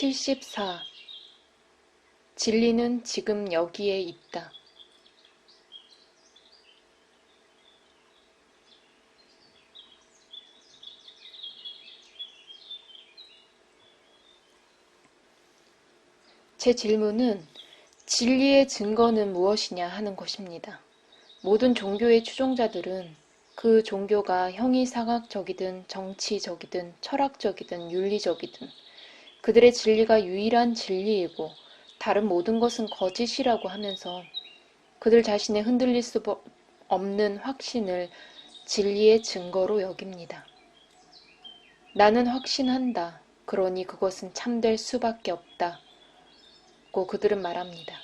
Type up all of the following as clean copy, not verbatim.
74. 진리는 지금 여기에 있다. 제 질문은 진리의 증거는 무엇이냐 하는 것입니다. 모든 종교의 추종자들은 그 종교가 형이상학적이든 정치적이든 철학적이든 윤리적이든 그들의 진리가 유일한 진리이고 다른 모든 것은 거짓이라고 하면서 그들 자신의 흔들릴 수 없는 확신을 진리의 증거로 여깁니다. 나는 확신한다. 그러니 그것은 참될 수밖에 없다. 고 그들은 말합니다.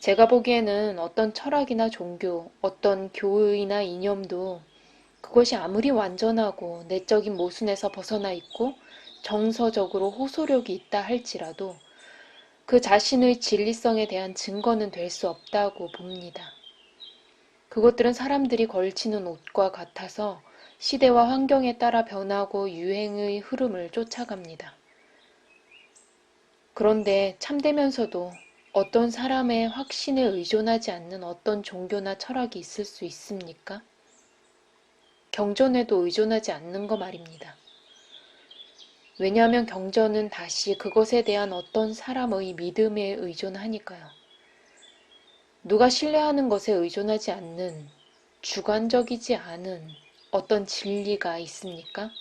제가 보기에는 어떤 철학이나 종교, 어떤 교의나 이념도 그것이 아무리 완전하고 내적인 모순에서 벗어나 있고 정서적으로 호소력이 있다 할지라도 그 자신의 진리성에 대한 증거는 될 수 없다고 봅니다. 그것들은 사람들이 걸치는 옷과 같아서 시대와 환경에 따라 변하고 유행의 흐름을 쫓아갑니다. 그런데 참되면서도 어떤 사람의 확신에 의존하지 않는 어떤 종교나 철학이 있을 수 있습니까? 경전에도 의존하지 않는 거 말입니다. 왜냐하면 경전은 다시 그것에 대한 어떤 사람의 믿음에 의존하니까요. 누가 신뢰하는 것에 의존하지 않는 주관적이지 않은 어떤 진리가 있습니까?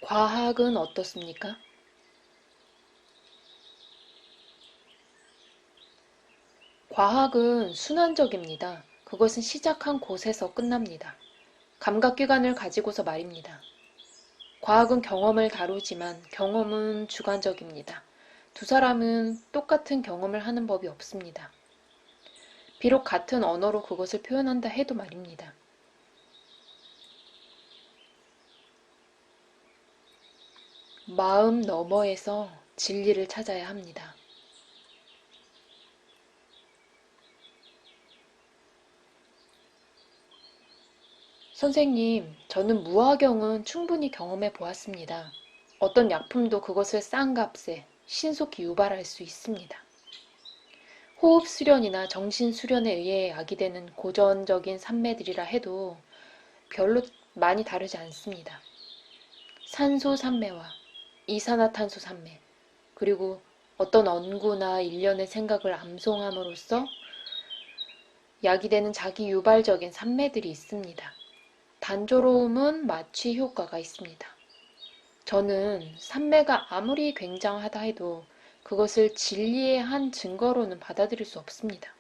과학은 어떻습니까? 과학은 순환적입니다. 그것은 시작한 곳에서 끝납니다. 감각기관을 가지고서 말입니다. 과학은 경험을 다루지만 경험은 주관적입니다. 두 사람은 똑같은 경험을 하는 법이 없습니다. 비록 같은 언어로 그것을 표현한다 해도 말입니다. 마음 너머에서 진리를 찾아야 합니다. 선생님, 저는 무화경은 충분히 경험해 보았습니다. 어떤 약품도 그것을 싼 값에 신속히 유발할 수 있습니다. 호흡 수련이나 정신 수련에 의해 야기되는 고전적인 산매들이라 해도 별로 많이 다르지 않습니다. 산소 산매와 이산화탄소 산매, 그리고 어떤 언구나 일련의 생각을 암송함으로써 야기되는 자기 유발적인 산매들이 있습니다. 단조로움은 마취 효과가 있습니다. 저는 산매가 아무리 굉장하다 해도 그것을 진리의 한 증거로는 받아들일 수 없습니다.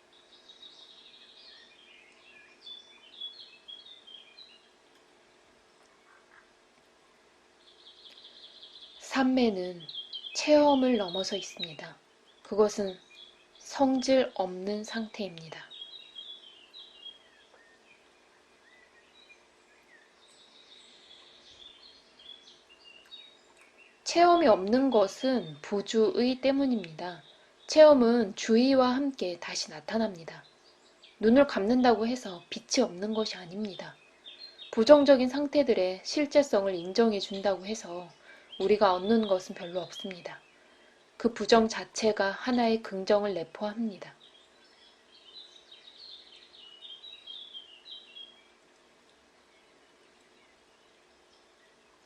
산매는 체험을 넘어서 있습니다. 그것은 성질 없는 상태입니다. 체험이 없는 것은 부주의 때문입니다. 체험은 주의와 함께 다시 나타납니다. 눈을 감는다고 해서 빛이 없는 것이 아닙니다. 부정적인 상태들의 실제성을 인정해 준다고 해서 우리가 얻는 것은 별로 없습니다. 그 부정 자체가 하나의 긍정을 내포합니다.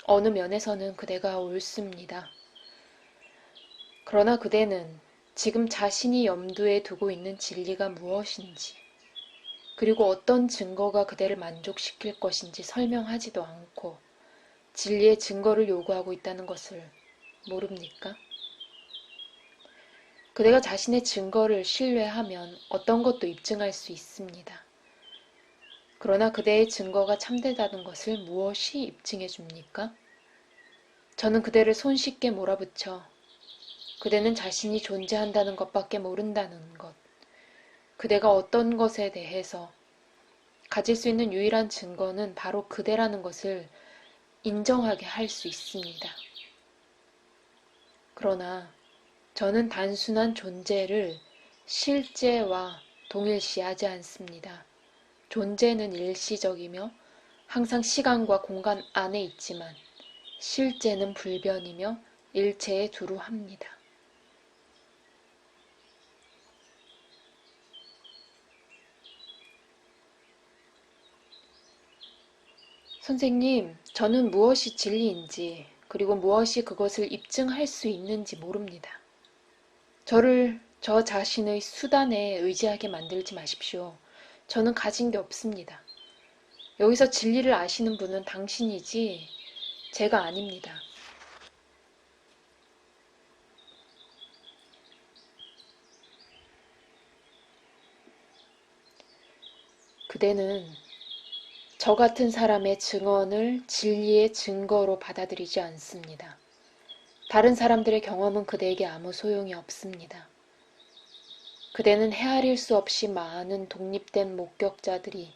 어느 면에서는 그대가 옳습니다. 그러나 그대는 지금 자신이 염두에 두고 있는 진리가 무엇인지, 그리고 어떤 증거가 그대를 만족시킬 것인지 설명하지도 않고 진리의 증거를 요구하고 있다는 것을 모릅니까? 그대가 자신의 증거를 신뢰하면 어떤 것도 입증할 수 있습니다. 그러나 그대의 증거가 참되다는 것을 무엇이 입증해 줍니까? 저는 그대를 손쉽게 몰아붙여 그대는 자신이 존재한다는 것밖에 모른다는 것, 그대가 어떤 것에 대해서 가질 수 있는 유일한 증거는 바로 그대라는 것을 인정하게 할 수 있습니다. 그러나 저는 단순한 존재를 실제와 동일시하지 않습니다. 존재는 일시적이며 항상 시간과 공간 안에 있지만 실제는 불변이며 일체에 두루 합니다. 선생님, 저는 무엇이 진리인지, 그리고 무엇이 그것을 입증할 수 있는지 모릅니다. 저를 저 자신의 수단에 의지하게 만들지 마십시오. 저는 가진 게 없습니다. 여기서 진리를 아시는 분은 당신이지 제가 아닙니다. 그대는 저 같은 사람의 증언을 진리의 증거로 받아들이지 않습니다. 다른 사람들의 경험은 그대에게 아무 소용이 없습니다. 그대는 헤아릴 수 없이 많은 독립된 목격자들이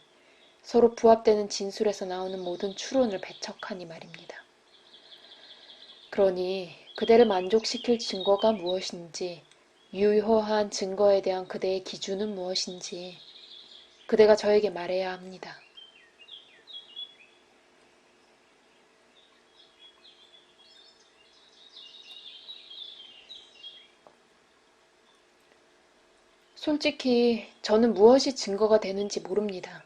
서로 부합되는 진술에서 나오는 모든 추론을 배척하니 말입니다. 그러니 그대를 만족시킬 증거가 무엇인지, 유효한 증거에 대한 그대의 기준은 무엇인지 그대가 저에게 말해야 합니다. 솔직히 저는 무엇이 증거가 되는지 모릅니다.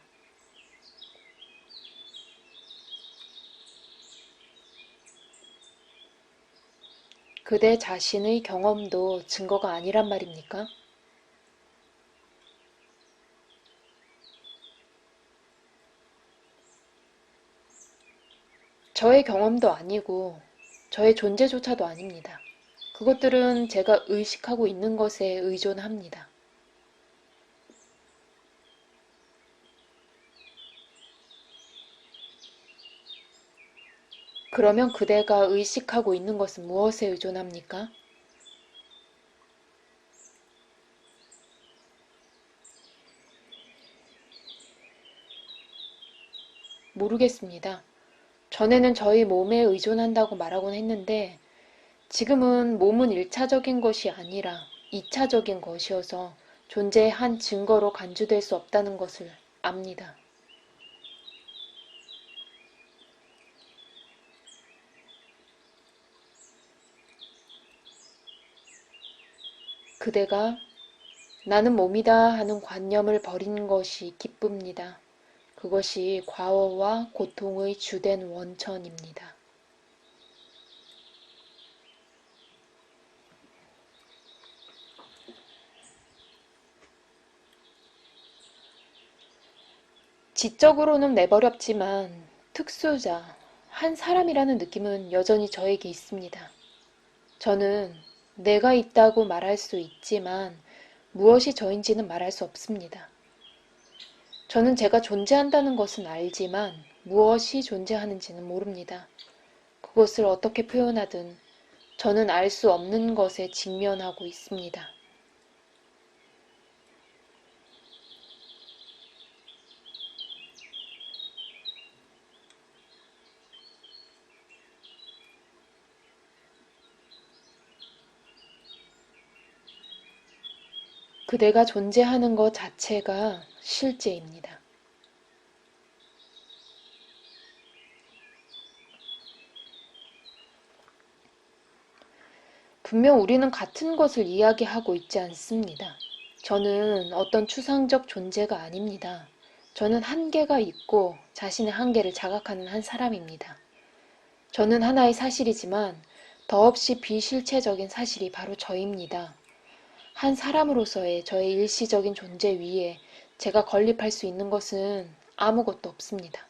그대 자신의 경험도 증거가 아니란 말입니까? 저의 경험도 아니고 저의 존재조차도 아닙니다. 그것들은 제가 의식하고 있는 것에 의존합니다. 그러면 그대가 의식하고 있는 것은 무엇에 의존합니까? 모르겠습니다. 전에는 저희 몸에 의존한다고 말하곤 했는데 지금은 몸은 1차적인 것이 아니라 2차적인 것이어서 존재의 한 증거로 간주될 수 없다는 것을 압니다. 그대가 나는 몸이다 하는 관념을 버린 것이 기쁩니다. 그것이 과오와 고통의 주된 원천입니다. 지적으로는 내버렸지만 특수자, 한 사람이라는 느낌은 여전히 저에게 있습니다. 저는 내가 있다고 말할 수 있지만 무엇이 저인지는 말할 수 없습니다. 저는 제가 존재한다는 것은 알지만 무엇이 존재하는지는 모릅니다. 그것을 어떻게 표현하든 저는 알 수 없는 것에 직면하고 있습니다. 그대가 존재하는 것 자체가 실제입니다. 분명 우리는 같은 것을 이야기하고 있지 않습니다. 저는 어떤 추상적 존재가 아닙니다. 저는 한계가 있고 자신의 한계를 자각하는 한 사람입니다. 저는 하나의 사실이지만 더없이 비실체적인 사실이 바로 저입니다. 한 사람으로서의 저의 일시적인 존재 위에 제가 건립할 수 있는 것은 아무것도 없습니다.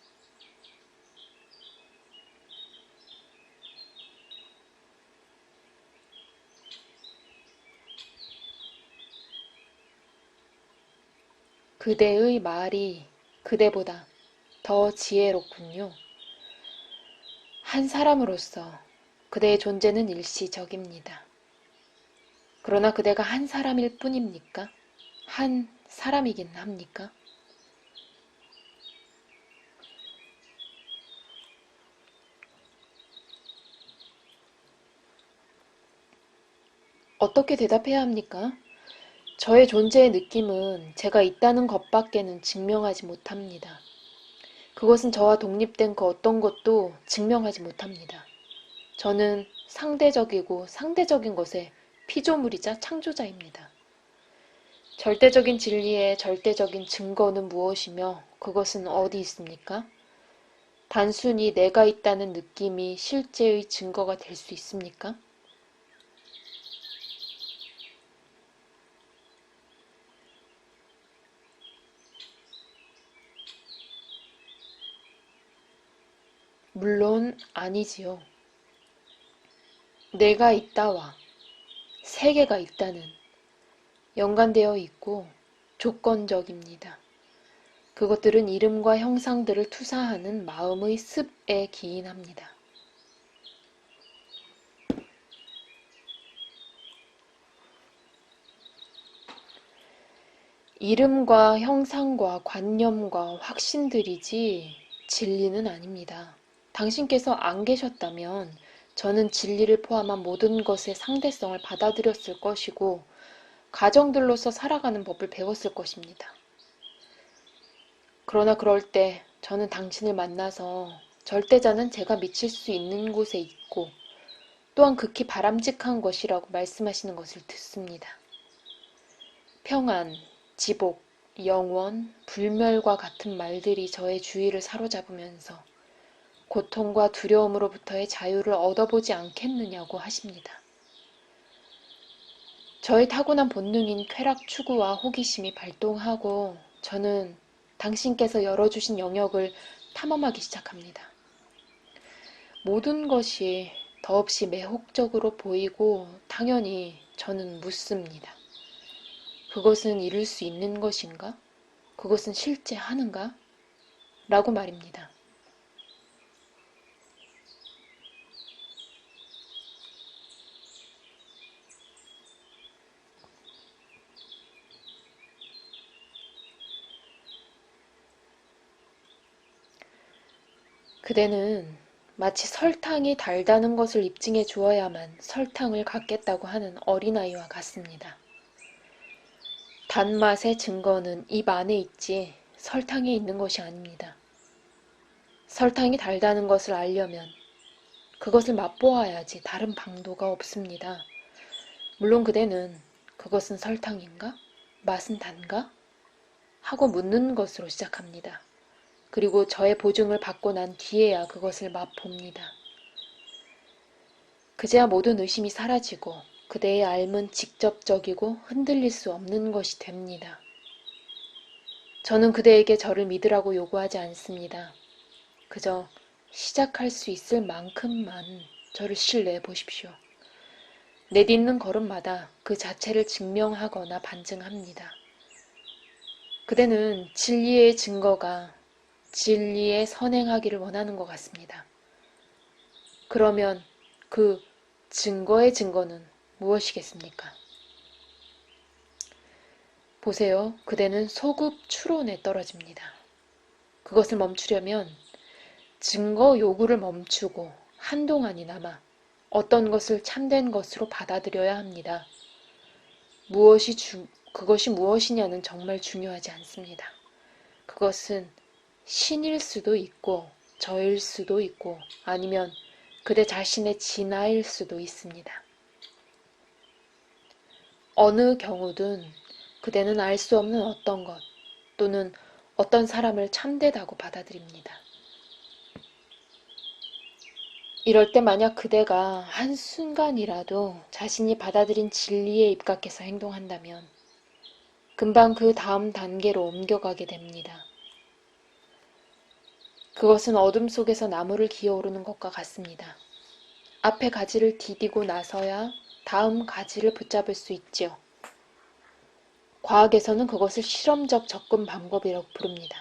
그대의 말이 그대보다 더 지혜롭군요. 한 사람으로서 그대의 존재는 일시적입니다. 그러나 그대가 한 사람일 뿐입니까? 한 사람이긴 합니까? 어떻게 대답해야 합니까? 저의 존재의 느낌은 제가 있다는 것밖에는 증명하지 못합니다. 그것은 저와 독립된 그 어떤 것도 증명하지 못합니다. 저는 상대적이고 상대적인 것의 피조물이자 창조자입니다. 절대적인 진리의 절대적인 증거는 무엇이며 그것은 어디 있습니까? 단순히 내가 있다는 느낌이 실제의 증거가 될 수 있습니까? 물론 아니지요. 내가 있다와 세계가 있다는 연관되어 있고 조건적입니다. 그것들은 이름과 형상들을 투사하는 마음의 습에 기인합니다. 이름과 형상과 관념과 확신들이지 진리는 아닙니다. 당신께서 안 계셨다면 저는 진리를 포함한 모든 것의 상대성을 받아들였을 것이고 가정들로서 살아가는 법을 배웠을 것입니다. 그러나 그럴 때 저는 당신을 만나서 절대자는 제가 미칠 수 있는 곳에 있고 또한 극히 바람직한 것이라고 말씀하시는 것을 듣습니다. 평안, 지복, 영원, 불멸과 같은 말들이 저의 주의를 사로잡으면서 고통과 두려움으로부터의 자유를 얻어보지 않겠느냐고 하십니다. 저의 타고난 본능인 쾌락 추구와 호기심이 발동하고 저는 당신께서 열어주신 영역을 탐험하기 시작합니다. 모든 것이 더없이 매혹적으로 보이고 당연히 저는 묻습니다. 그것은 이룰 수 있는 것인가? 그것은 실제 하는가? 라고 말입니다. 그대는 마치 설탕이 달다는 것을 입증해 주어야만 설탕을 갖겠다고 하는 어린아이와 같습니다. 단맛의 증거는 입 안에 있지 설탕에 있는 것이 아닙니다. 설탕이 달다는 것을 알려면 그것을 맛보아야지 다른 방도가 없습니다. 물론 그대는 그것은 설탕인가? 맛은 단가? 하고 묻는 것으로 시작합니다. 그리고 저의 보증을 받고 난 뒤에야 그것을 맛봅니다. 그제야 모든 의심이 사라지고 그대의 삶은 직접적이고 흔들릴 수 없는 것이 됩니다. 저는 그대에게 저를 믿으라고 요구하지 않습니다. 그저 시작할 수 있을 만큼만 저를 신뢰해 보십시오. 내딛는 걸음마다 그 자체를 증명하거나 반증합니다. 그대는 진리의 증거가 진리에 선행하기를 원하는 것 같습니다. 그러면 그 증거의 증거는 무엇이겠습니까? 보세요. 그대는 소급 추론에 떨어집니다. 그것을 멈추려면 증거 요구를 멈추고 한동안이나마 어떤 것을 참된 것으로 받아들여야 합니다. 그것이 무엇이냐는 정말 중요하지 않습니다. 그것은 신일 수도 있고 저일 수도 있고 아니면 그대 자신의 진화일 수도 있습니다. 어느 경우든 그대는 알 수 없는 어떤 것 또는 어떤 사람을 참되다고 받아들입니다. 이럴 때 만약 그대가 한순간이라도 자신이 받아들인 진리에 입각해서 행동한다면 금방 그 다음 단계로 옮겨가게 됩니다. 그것은 어둠 속에서 나무를 기어오르는 것과 같습니다. 앞에 가지를 디디고 나서야 다음 가지를 붙잡을 수 있지요. 과학에서는 그것을 실험적 접근 방법이라고 부릅니다.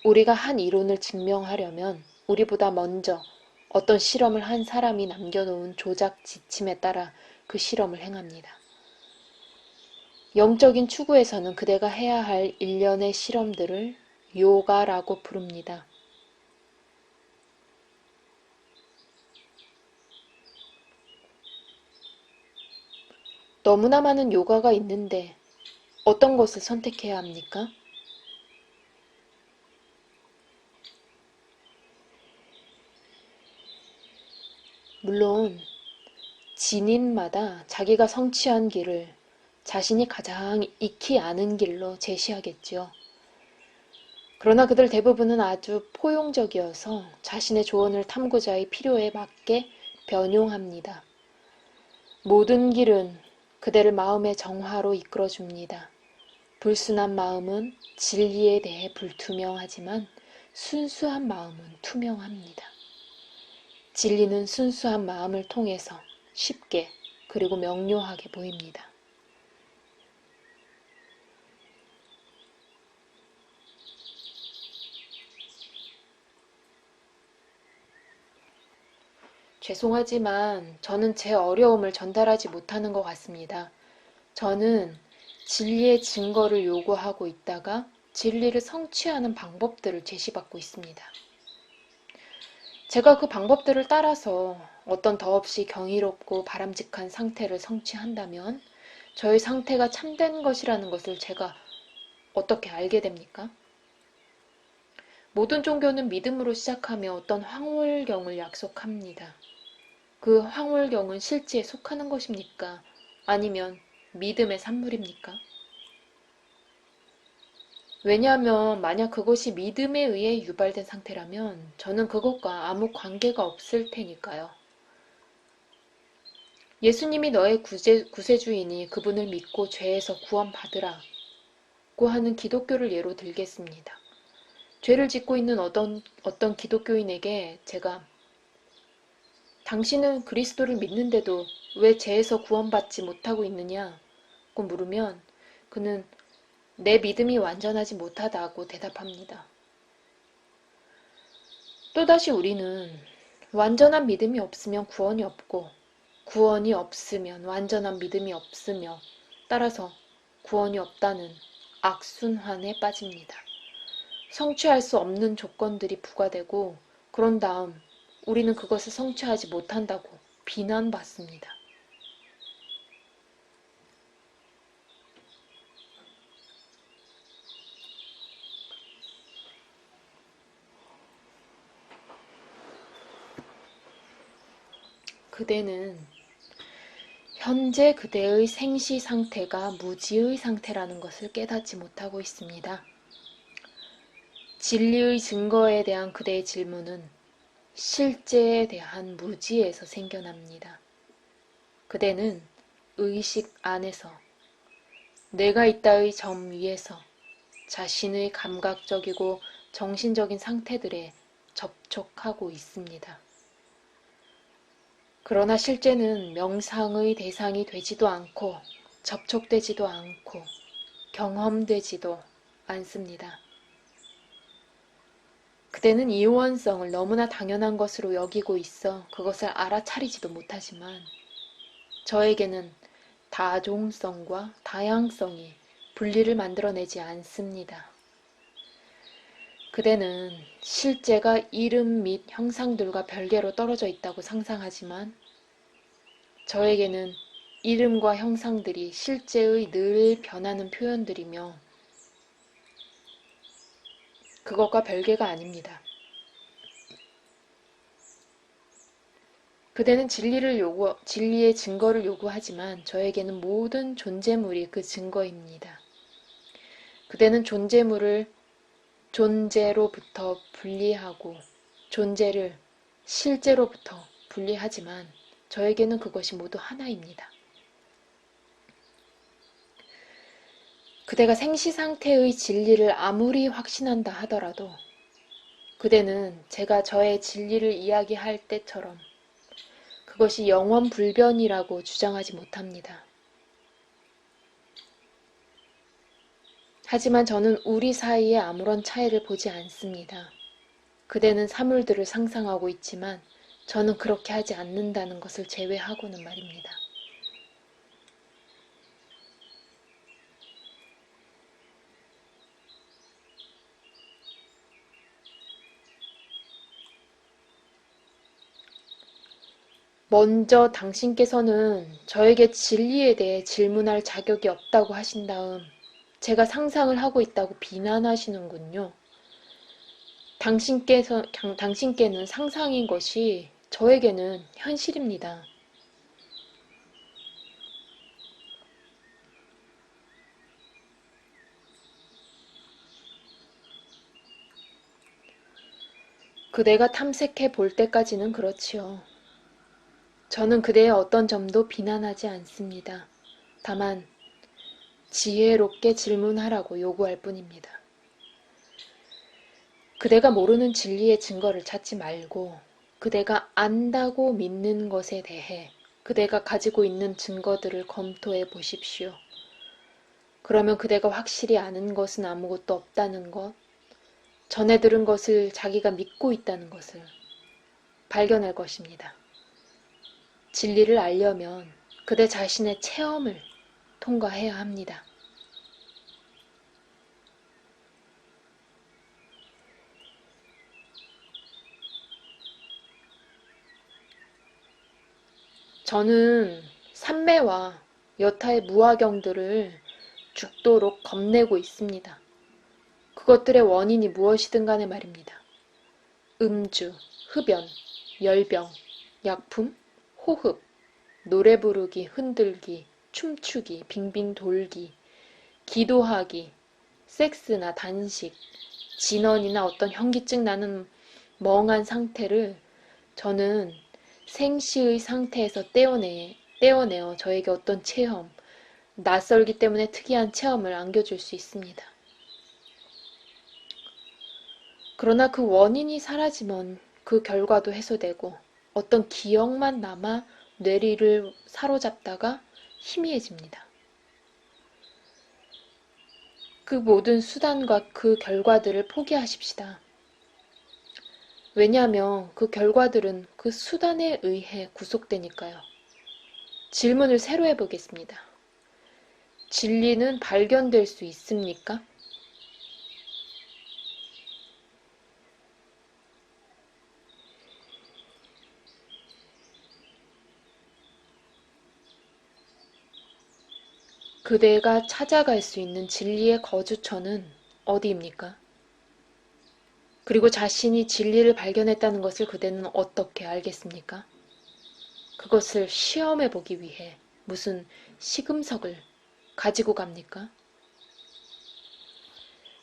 우리가 한 이론을 증명하려면 우리보다 먼저 어떤 실험을 한 사람이 남겨놓은 조작 지침에 따라 그 실험을 행합니다. 영적인 추구에서는 그대가 해야 할 일련의 실험들을 요가라고 부릅니다. 너무나 많은 요가가 있는데 어떤 것을 선택해야 합니까? 물론 진인마다 자기가 성취한 길을 자신이 가장 익히 아는 길로 제시하겠지요. 그러나 그들 대부분은 아주 포용적이어서 자신의 조언을 탐구자의 필요에 맞게 변용합니다. 모든 길은 그대를 마음의 정화로 이끌어줍니다. 불순한 마음은 진리에 대해 불투명하지만 순수한 마음은 투명합니다. 진리는 순수한 마음을 통해서 쉽게 그리고 명료하게 보입니다. 죄송하지만 저는 제 어려움을 전달하지 못하는 것 같습니다. 저는 진리의 증거를 요구하고 있다가 진리를 성취하는 방법들을 제시받고 있습니다. 제가 그 방법들을 따라서 어떤 더없이 경이롭고 바람직한 상태를 성취한다면 저의 상태가 참된 것이라는 것을 제가 어떻게 알게 됩니까? 모든 종교는 믿음으로 시작하며 어떤 황홀경을 약속합니다. 그 황홀경은 실제에 속하는 것입니까? 아니면 믿음의 산물입니까? 왜냐하면 만약 그것이 믿음에 의해 유발된 상태라면 저는 그것과 아무 관계가 없을 테니까요. 예수님이 너의 구세주이니 그분을 믿고 죄에서 구원받으라고 하는 기독교를 예로 들겠습니다. 죄를 짓고 있는 어떤 기독교인에게 제가 당신은 그리스도를 믿는데도 왜 죄에서 구원받지 못하고 있느냐고 물으면 그는 내 믿음이 완전하지 못하다고 대답합니다. 또다시 우리는 완전한 믿음이 없으면 구원이 없고 구원이 없으면 완전한 믿음이 없으며 따라서 구원이 없다는 악순환에 빠집니다. 성취할 수 없는 조건들이 부과되고 그런 다음 우리는 그것을 성취하지 못한다고 비난받습니다. 그대는 현재 그대의 생시 상태가 무지의 상태라는 것을 깨닫지 못하고 있습니다. 진리의 증거에 대한 그대의 질문은 실제에 대한 무지에서 생겨납니다. 그대는 의식 안에서 내가 있다의 점 위에서 자신의 감각적이고 정신적인 상태들에 접촉하고 있습니다. 그러나 실제는 명상의 대상이 되지도 않고 접촉되지도 않고 경험되지도 않습니다. 그대는 이원성을 너무나 당연한 것으로 여기고 있어 그것을 알아차리지도 못하지만 저에게는 다종성과 다양성이 분리를 만들어내지 않습니다. 그대는 실제가 이름 및 형상들과 별개로 떨어져 있다고 상상하지만 저에게는 이름과 형상들이 실제의 늘 변하는 표현들이며 그것과 별개가 아닙니다. 그대는 진리의 증거를 요구하지만 저에게는 모든 존재물이 그 증거입니다. 그대는 존재물을 존재로부터 분리하고 존재를 실제로부터 분리하지만 저에게는 그것이 모두 하나입니다. 그대가 생시 상태의 진리를 아무리 확신한다 하더라도 그대는 제가 저의 진리를 이야기할 때처럼 그것이 영원 불변이라고 주장하지 못합니다. 하지만 저는 우리 사이에 아무런 차이를 보지 않습니다. 그대는 사물들을 상상하고 있지만 저는 그렇게 하지 않는다는 것을 제외하고는 말입니다. 먼저 당신께서는 저에게 진리에 대해 질문할 자격이 없다고 하신 다음 제가 상상을 하고 있다고 비난하시는군요. 당신께는 상상인 것이 저에게는 현실입니다. 그대가 탐색해 볼 때까지는 그렇지요. 저는 그대의 어떤 점도 비난하지 않습니다. 다만 지혜롭게 질문하라고 요구할 뿐입니다. 그대가 모르는 진리의 증거를 찾지 말고 그대가 안다고 믿는 것에 대해 그대가 가지고 있는 증거들을 검토해 보십시오. 그러면 그대가 확실히 아는 것은 아무것도 없다는 것, 전에 들은 것을 자기가 믿고 있다는 것을 발견할 것입니다. 진리를 알려면 그대 자신의 체험을 통과해야 합니다. 저는 삼매와 여타의 무화경들을 죽도록 겁내고 있습니다. 그것들의 원인이 무엇이든 간에 말입니다. 음주, 흡연, 열병, 약품, 호흡, 노래 부르기, 흔들기, 춤추기, 빙빙 돌기, 기도하기, 섹스나 단식, 진언이나 어떤 현기증 나는 멍한 상태를 저는 생시의 상태에서 떼어내어 저에게 어떤 체험, 낯설기 때문에 특이한 체험을 안겨줄 수 있습니다. 그러나 그 원인이 사라지면 그 결과도 해소되고 어떤 기억만 남아 뇌리를 사로잡다가 희미해집니다. 그 모든 수단과 그 결과들을 포기하십시다. 왜냐하면 그 결과들은 그 수단에 의해 구속되니까요. 질문을 새로 해보겠습니다. 진리는 발견될 수 있습니까? 그대가 찾아갈 수 있는 진리의 거주처는 어디입니까? 그리고 자신이 진리를 발견했다는 것을 그대는 어떻게 알겠습니까? 그것을 시험해 보기 위해 무슨 시금석을 가지고 갑니까?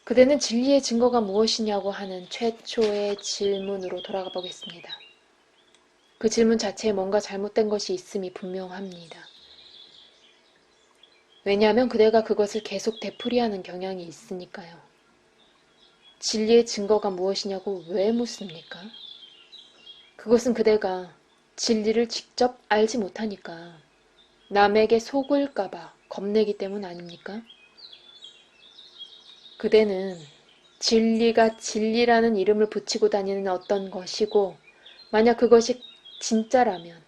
그대는 진리의 증거가 무엇이냐고 하는 최초의 질문으로 돌아가 보겠습니다. 그 질문 자체에 뭔가 잘못된 것이 있음이 분명합니다. 왜냐하면 그대가 그것을 계속 되풀이하는 경향이 있으니까요. 진리의 증거가 무엇이냐고 왜 묻습니까? 그것은 그대가 진리를 직접 알지 못하니까 남에게 속을까봐 겁내기 때문 아닙니까? 그대는 진리가 진리라는 이름을 붙이고 다니는 어떤 것이고 만약 그것이 진짜라면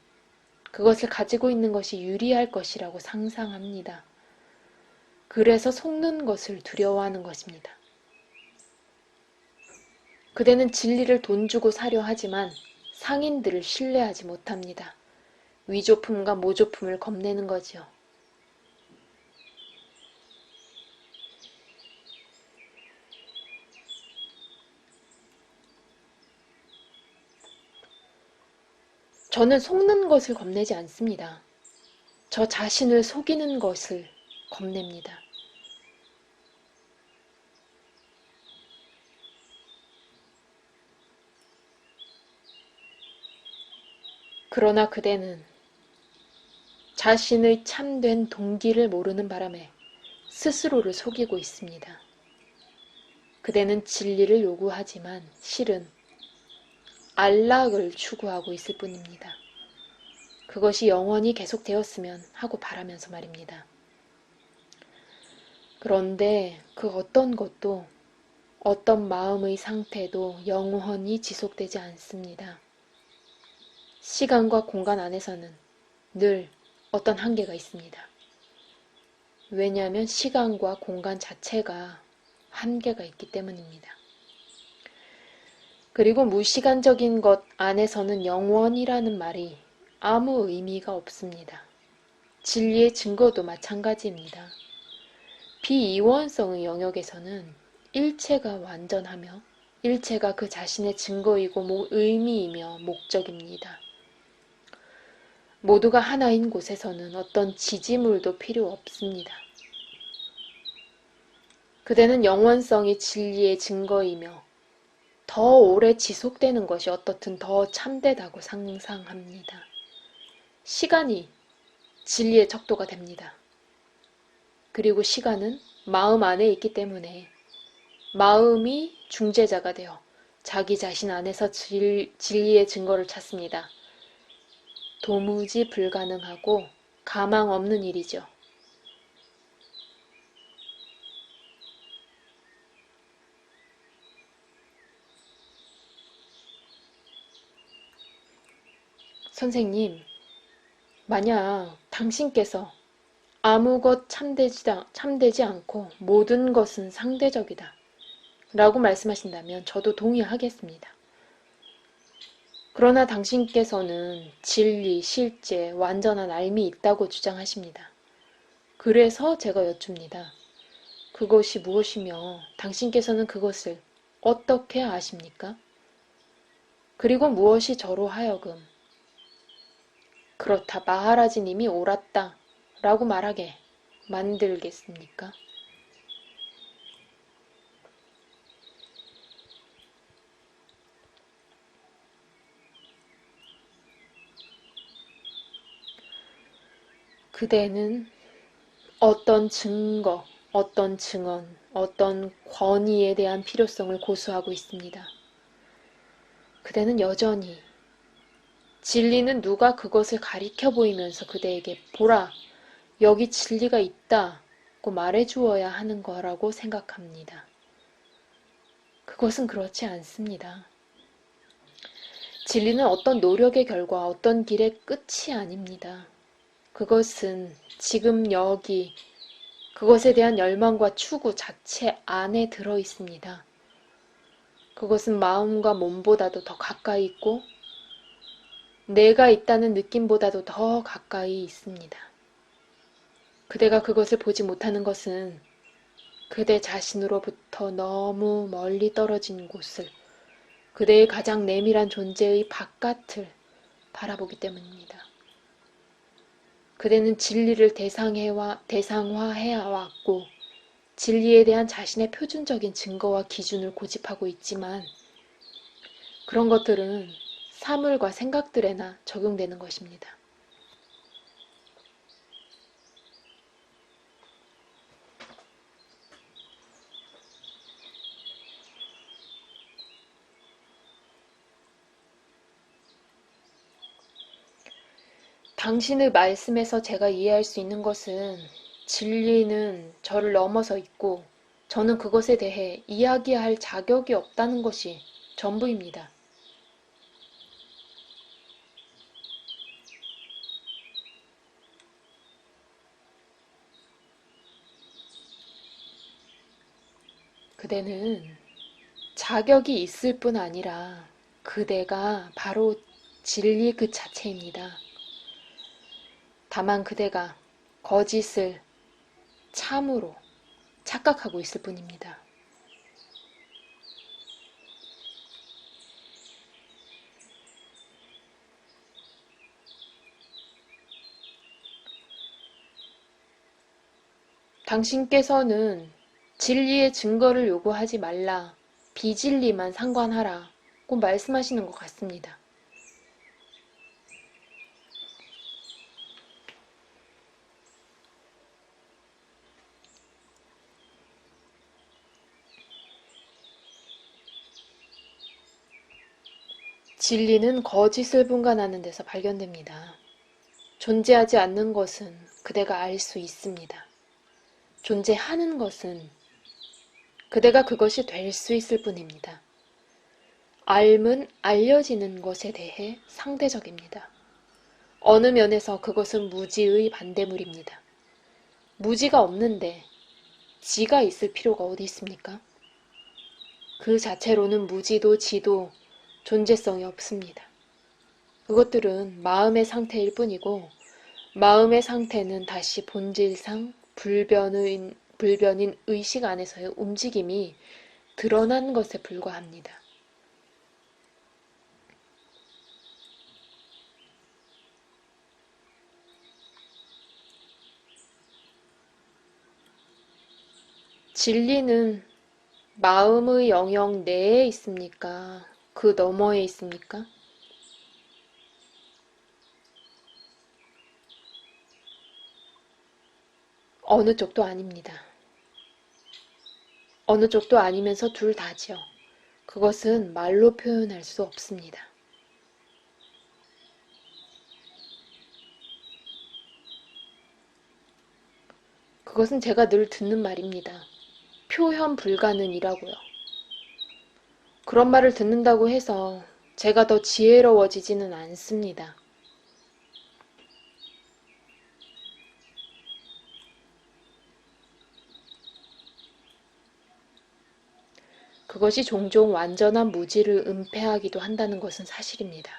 그것을 가지고 있는 것이 유리할 것이라고 상상합니다. 그래서 속는 것을 두려워하는 것입니다. 그대는 진리를 돈 주고 사려 하지만 상인들을 신뢰하지 못합니다. 위조품과 모조품을 겁내는 거지요. 저는 속는 것을 겁내지 않습니다. 저 자신을 속이는 것을 겁냅니다. 그러나 그대는 자신의 참된 동기를 모르는 바람에 스스로를 속이고 있습니다. 그대는 진리를 요구하지만 실은 안락을 추구하고 있을 뿐입니다. 그것이 영원히 계속되었으면 하고 바라면서 말입니다. 그런데 그 어떤 것도 어떤 마음의 상태도 영원히 지속되지 않습니다. 시간과 공간 안에서는 늘 어떤 한계가 있습니다. 왜냐하면 시간과 공간 자체가 한계가 있기 때문입니다. 그리고 무시간적인 것 안에서는 영원이라는 말이 아무 의미가 없습니다. 진리의 증거도 마찬가지입니다. 비이원성의 영역에서는 일체가 완전하며 일체가 그 자신의 증거이고 의미이며 목적입니다. 모두가 하나인 곳에서는 어떤 지지물도 필요 없습니다. 그대는 영원성이 진리의 증거이며 더 오래 지속되는 것이 어떻든 더 참되다고 상상합니다. 시간이 진리의 척도가 됩니다. 그리고 시간은 마음 안에 있기 때문에 마음이 중재자가 되어 자기 자신 안에서 진리의 증거를 찾습니다. 도무지 불가능하고 가망 없는 일이죠. 선생님, 만약 당신께서 아무것 참되지 않고 모든 것은 상대적이다 라고 말씀하신다면 저도 동의하겠습니다. 그러나 당신께서는 진리, 실제, 완전한 알미 있다고 주장하십니다. 그래서 제가 여쭙니다. 그것이 무엇이며 당신께서는 그것을 어떻게 아십니까? 그리고 무엇이 저로 하여금 그렇다 마하라지님이 옳았다 라고 말하게 만들겠습니까? 그대는 어떤 증거, 어떤 증언, 어떤 권위에 대한 필요성을 고수하고 있습니다. 그대는 여전히 진리는 누가 그것을 가리켜 보이면서 그대에게 보라, 여기 진리가 있다고 말해주어야 하는 거라고 생각합니다. 그것은 그렇지 않습니다. 진리는 어떤 노력의 결과, 어떤 길의 끝이 아닙니다. 그것은 지금 여기, 그것에 대한 열망과 추구 자체 안에 들어 있습니다. 그것은 마음과 몸보다도 더 가까이 있고, 내가 있다는 느낌보다도 더 가까이 있습니다. 그대가 그것을 보지 못하는 것은 그대 자신으로부터 너무 멀리 떨어진 곳을, 그대의 가장 내밀한 존재의 바깥을 바라보기 때문입니다. 그대는 진리를 대상화해왔고 진리에 대한 자신의 표준적인 증거와 기준을 고집하고 있지만 그런 것들은 사물과 생각들에나 적용되는 것입니다. 당신의 말씀에서 제가 이해할 수 있는 것은 진리는 저를 넘어서 있고 저는 그것에 대해 이야기할 자격이 없다는 것이 전부입니다. 그대는 자격이 있을 뿐 아니라 그대가 바로 진리 그 자체입니다. 다만 그대가 거짓을 참으로 착각하고 있을 뿐입니다. 당신께서는 진리의 증거를 요구하지 말라, 비진리만 상관하라고 말씀하시는 것 같습니다. 진리는 거짓을 분간하는 데서 발견됩니다. 존재하지 않는 것은 그대가 알 수 있습니다. 존재하는 것은 그대가 그것이 될 수 있을 뿐입니다. 알은 알려지는 것에 대해 상대적입니다. 어느 면에서 그것은 무지의 반대물입니다. 무지가 없는데 지가 있을 필요가 어디 있습니까? 그 자체로는 무지도 지도 존재성이 없습니다. 그것들은 마음의 상태일 뿐이고 마음의 상태는 다시 본질상 불변인 의식 안에서의 움직임이 드러난 것에 불과합니다. 진리는 마음의 영역 내에 있습니까? 그 너머에 있습니까? 어느 쪽도 아닙니다. 어느 쪽도 아니면서 둘 다지요. 그것은 말로 표현할 수 없습니다. 그것은 제가 늘 듣는 말입니다. 표현 불가능이라고요. 그런 말을 듣는다고 해서 제가 더 지혜로워지지는 않습니다. 그것이 종종 완전한 무지를 은폐하기도 한다는 것은 사실입니다.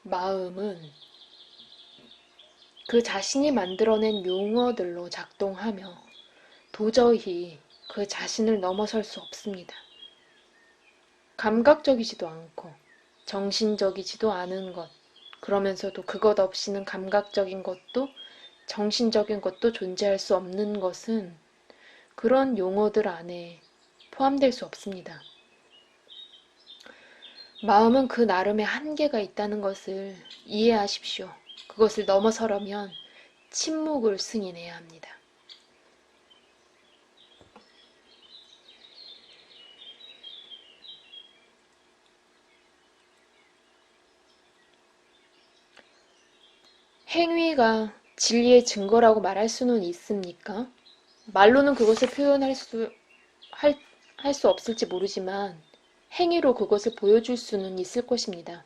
마음은 그 자신이 만들어낸 용어들로 작동하며 도저히 그 자신을 넘어설 수 없습니다. 감각적이지도 않고 정신적이지도 않은 것, 그러면서도 그것 없이는 감각적인 것도 정신적인 것도 존재할 수 없는 것은 그런 용어들 안에 포함될 수 없습니다. 마음은 그 나름의 한계가 있다는 것을 이해하십시오. 그것을 넘어서려면 침묵을 승인해야 합니다. 행위가 진리의 증거라고 말할 수는 있습니까? 말로는 그것을 표현할 할 수 없을지 모르지만 행위로 그것을 보여줄 수는 있을 것입니다.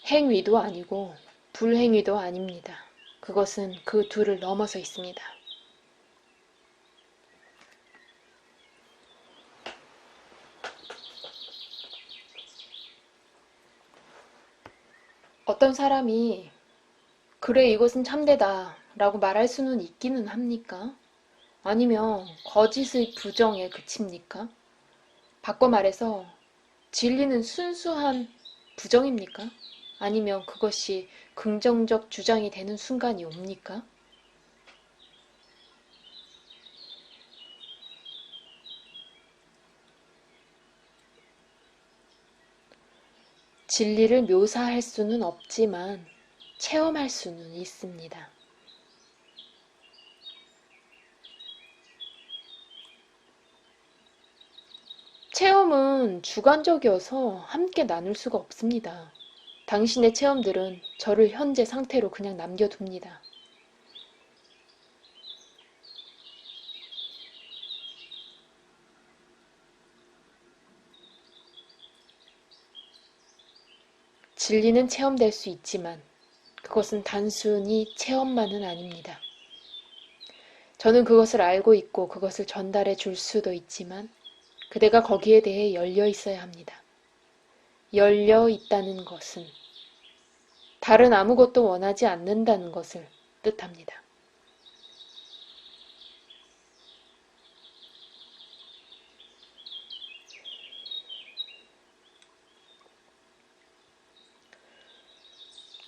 행위도 아니고 불행위도 아닙니다. 그것은 그 둘을 넘어서 있습니다. 어떤 사람이 그래 이것은 참되다 라고 말할 수는 있기는 합니까? 아니면 거짓의 부정에 그칩니까? 바꿔 말해서 진리는 순수한 부정입니까? 아니면 그것이 긍정적 주장이 되는 순간이 옵니까? 진리를 묘사할 수는 없지만 체험할 수는 있습니다. 체험은 주관적이어서 함께 나눌 수가 없습니다. 당신의 체험들은 저를 현재 상태로 그냥 남겨둡니다. 진리는 체험될 수 있지만 그것은 단순히 체험만은 아닙니다. 저는 그것을 알고 있고 그것을 전달해 줄 수도 있지만 그대가 거기에 대해 열려 있어야 합니다. 열려 있다는 것은 다른 아무것도 원하지 않는다는 것을 뜻합니다.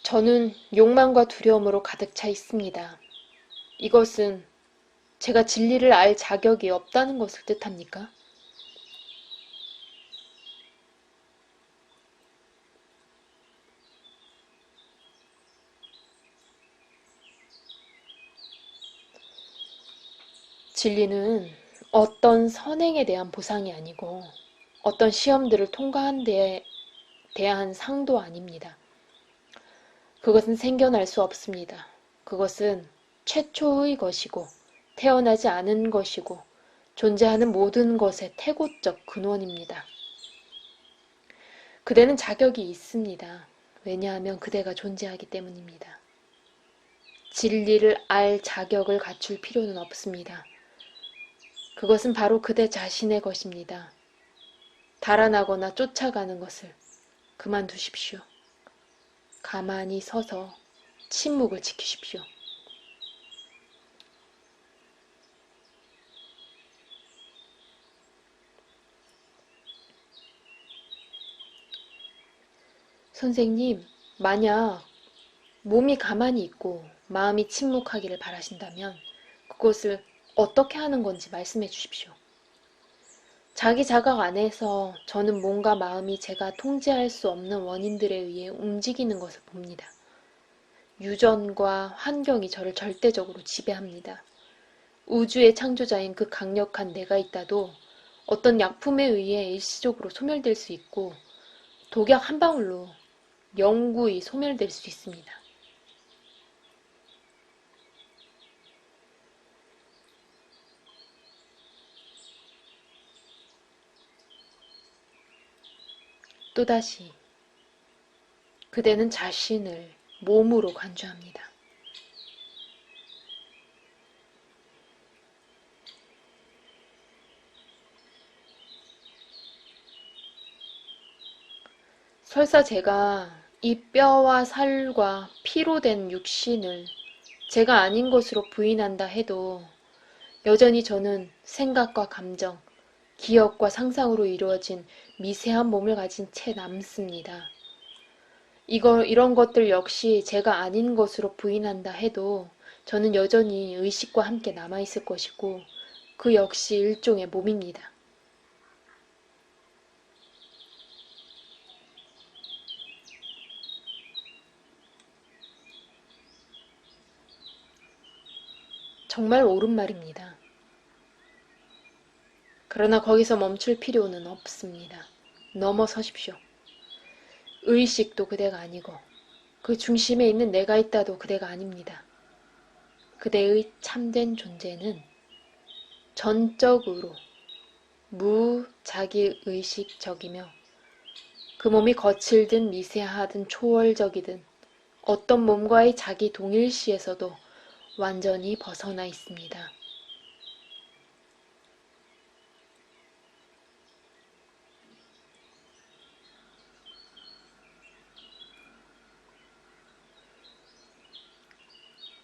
저는 욕망과 두려움으로 가득 차 있습니다. 이것은 제가 진리를 알 자격이 없다는 것을 뜻합니까? 진리는 어떤 선행에 대한 보상이 아니고 어떤 시험들을 통과한 데에 대한 상도 아닙니다. 그것은 생겨날 수 없습니다. 그것은 최초의 것이고 태어나지 않은 것이고 존재하는 모든 것의 태고적 근원입니다. 그대는 자격이 있습니다. 왜냐하면 그대가 존재하기 때문입니다. 진리를 알 자격을 갖출 필요는 없습니다. 그것은 바로 그대 자신의 것입니다. 달아나거나 쫓아가는 것을 그만두십시오. 가만히 서서 침묵을 지키십시오. 선생님, 만약 몸이 가만히 있고 마음이 침묵하기를 바라신다면 그것을 어떻게 하는 건지 말씀해 주십시오. 자기 자각 안에서 저는 몸과 마음이 제가 통제할 수 없는 원인들에 의해 움직이는 것을 봅니다. 유전과 환경이 저를 절대적으로 지배합니다. 우주의 창조자인 그 강력한 내가 있다도 어떤 약품에 의해 일시적으로 소멸될 수 있고 독약 한 방울로 영구히 소멸될 수 있습니다. 또다시 그대는 자신을 몸으로 간주합니다. 설사 제가 이 뼈와 살과 피로 된 육신을 제가 아닌 것으로 부인한다 해도 여전히 저는 생각과 감정, 기억과 상상으로 이루어진 미세한 몸을 가진 채 남습니다. 이런 것들 역시 제가 아닌 것으로 부인한다 해도 저는 여전히 의식과 함께 남아있을 것이고 그 역시 일종의 몸입니다. 정말 옳은 말입니다. 그러나 거기서 멈출 필요는 없습니다. 넘어서십시오. 의식도 그대가 아니고 그 중심에 있는 내가 있다도 그대가 아닙니다. 그대의 참된 존재는 전적으로 무자기의식적이며 그 몸이 거칠든 미세하든 초월적이든 어떤 몸과의 자기 동일시에서도 완전히 벗어나 있습니다.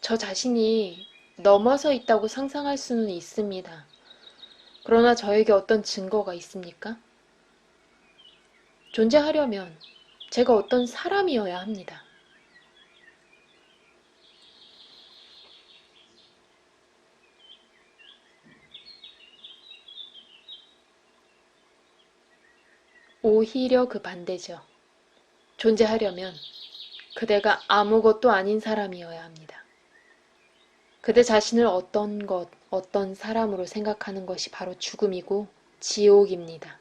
저 자신이 넘어서 있다고 상상할 수는 있습니다. 그러나 저에게 어떤 증거가 있습니까? 존재하려면 제가 어떤 사람이어야 합니다. 오히려 그 반대죠. 존재하려면 그대가 아무것도 아닌 사람이어야 합니다. 그대 자신을 어떤 것, 어떤 사람으로 생각하는 것이 바로 죽음이고 지옥입니다.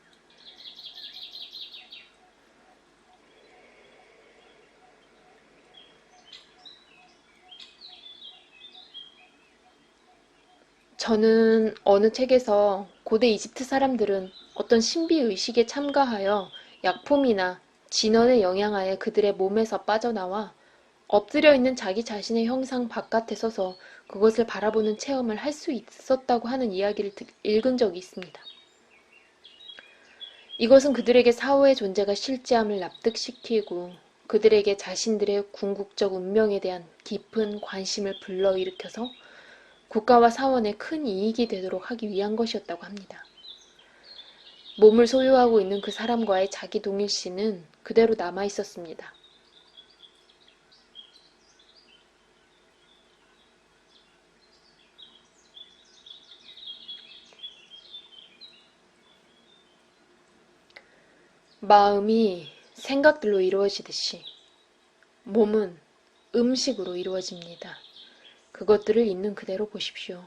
저는 어느 책에서 고대 이집트 사람들은 어떤 신비의식에 참가하여 약품이나 진원의 영향하에 그들의 몸에서 빠져나와 엎드려 있는 자기 자신의 형상 바깥에 서서 그것을 바라보는 체험을 할 수 있었다고 하는 이야기를 읽은 적이 있습니다. 이것은 그들에게 사후의 존재가 실제함을 납득시키고 그들에게 자신들의 궁극적 운명에 대한 깊은 관심을 불러일으켜서 국가와 사원에 큰 이익이 되도록 하기 위한 것이었다고 합니다. 몸을 소유하고 있는 그 사람과의 자기 동일시는 그대로 남아있었습니다. 마음이 생각들로 이루어지듯이 몸은 음식으로 이루어집니다. 그것들을 있는 그대로 보십시오.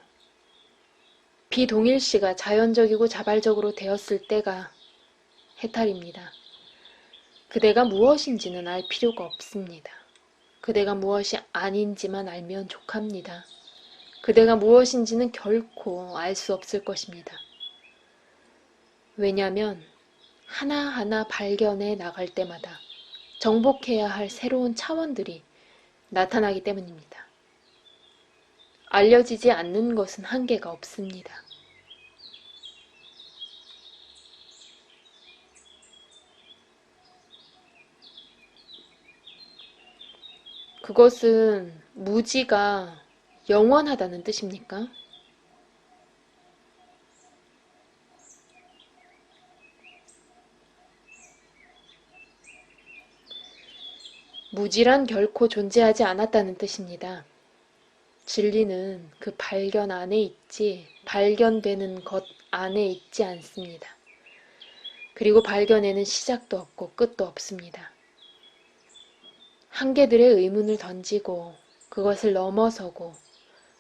비동일시가 자연적이고 자발적으로 되었을 때가 해탈입니다. 그대가 무엇인지는 알 필요가 없습니다. 그대가 무엇이 아닌지만 알면 족합니다. 그대가 무엇인지는 결코 알 수 없을 것입니다. 왜냐하면 하나하나 발견해 나갈 때마다 정복해야 할 새로운 차원들이 나타나기 때문입니다. 알려지지 않는 것은 한계가 없습니다. 그것은 무지가 영원하다는 뜻입니까? 무지란 결코 존재하지 않았다는 뜻입니다. 진리는 그 발견 안에 있지, 발견되는 것 안에 있지 않습니다. 그리고 발견에는 시작도 없고 끝도 없습니다. 한계들의 의문을 던지고 그것을 넘어서고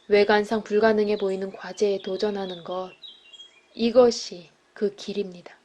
외관상 불가능해 보이는 과제에 도전하는 것, 이것이 그 길입니다.